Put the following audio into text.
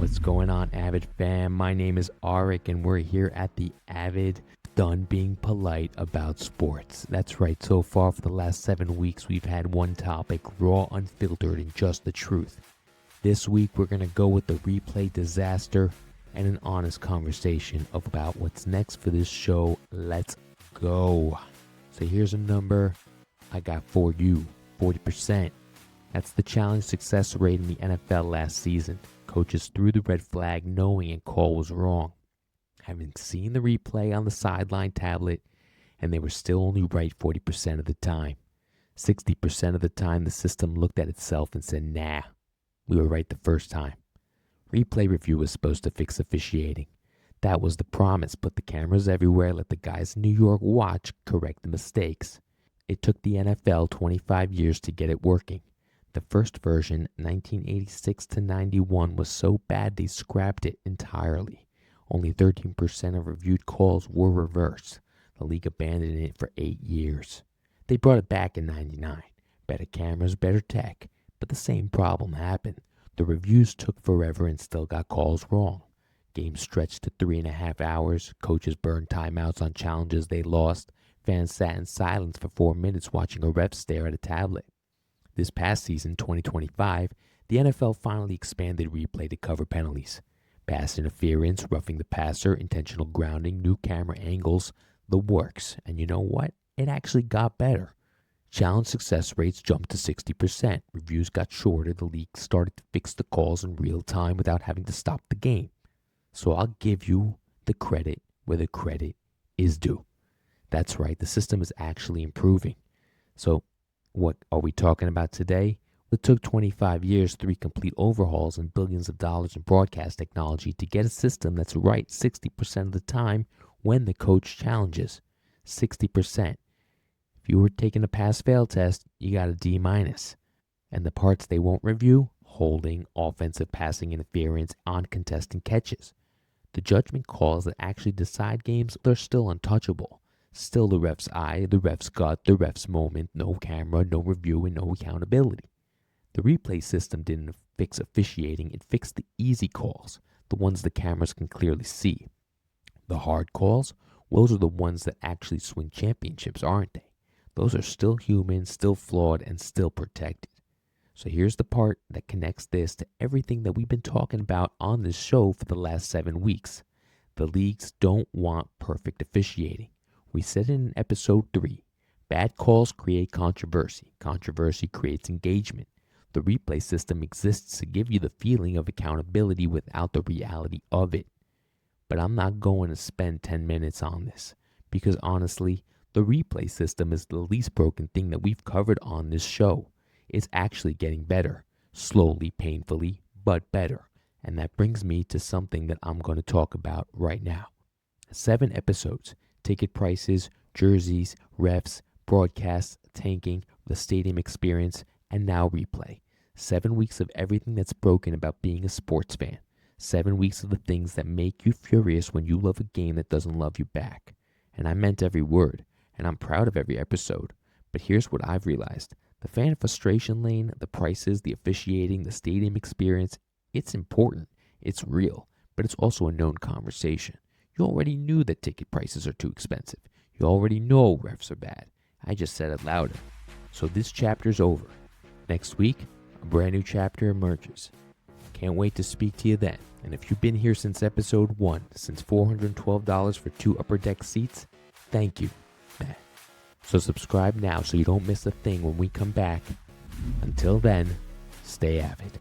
What's going on, Avid fam? My name is Arik, and we're here at the Avid, done being polite about sports. That's right, so far for the last 7 weeks, we've had one topic, raw, unfiltered, and just the truth. This week, we're going to go with the replay disaster and an honest conversation about what's next for this show. Let's go. So here's a number I got for you, 40%. That's the challenge success rate in the NFL last season. Coaches threw the red flag knowing a call was wrong. Having seen the replay on the sideline tablet, and they were still only right 40% of the time. 60% of the time, the system looked at itself and said, nah, we were right the first time. Replay review was supposed to fix officiating. That was the promise. Put the cameras everywhere, let the guys in New York watch, correct the mistakes. It took the NFL 25 years to get it working. The first version, 1986 to 91, was so bad they scrapped it entirely. Only 13% of reviewed calls were reversed. The league abandoned it for 8 years. They brought it back in 99. Better cameras, better tech. But the same problem happened. The reviews took forever and still got calls wrong. Games stretched to 3.5 hours. Coaches burned timeouts on challenges they lost. Fans sat in silence for 4 minutes watching a ref stare at a tablet. This past season, 2025, the NFL finally expanded replay to cover penalties. Pass interference, roughing the passer, intentional grounding, new camera angles, the works. And you know what? It actually got better. Challenge success rates jumped to 60%. Reviews got shorter. The league started to fix the calls in real time without having to stop the game. So I'll give you the credit where the credit is due. That's right, the system is actually improving. So what are we talking about today? It took 25 years, 3 complete overhauls, and billions of dollars in broadcast technology to get a system that's right 60% of the time when the coach challenges. 60%. If you were taking a pass-fail test, you got a D-. And the parts they won't review? Holding, offensive passing interference, on-contesting catches. The judgment calls that actually decide games, they're still untouchable. Still the ref's eye, the ref's gut, the ref's moment, no camera, no review, and no accountability. The replay system didn't fix officiating, it fixed the easy calls, the ones the cameras can clearly see. The hard calls, those are the ones that actually swing championships, aren't they? Those are still human, still flawed, and still protected. So here's the part that connects this to everything that we've been talking about on this show for the last 7 weeks. The leagues don't want perfect officiating. We said it in episode 3, bad calls create controversy. Controversy creates engagement. The replay system exists to give you the feeling of accountability without the reality of it. But I'm not going to spend 10 minutes on this because honestly, the replay system is the least broken thing that we've covered on this show. It's actually getting better, slowly, painfully, but better. And that brings me to something that I'm going to talk about right now. 7 episodes. Ticket prices, jerseys, refs, broadcasts, tanking, the stadium experience, and now replay. 7 weeks of everything that's broken about being a sports fan. 7 weeks of the things that make you furious when you love a game that doesn't love you back. And I meant every word, and I'm proud of every episode. But here's what I've realized. The fan frustration lane, the prices, the officiating, the stadium experience, it's important, it's real, but it's also a known conversation. You already knew that ticket prices are too expensive. You already know refs are bad. I just said it louder. So this chapter's over. Next week, a brand new chapter emerges. Can't wait to speak to you then. And if you've been here since episode 1, since $412 for 2 upper deck seats, thank you, man. So subscribe now so you don't miss a thing when we come back. Until then, stay avid.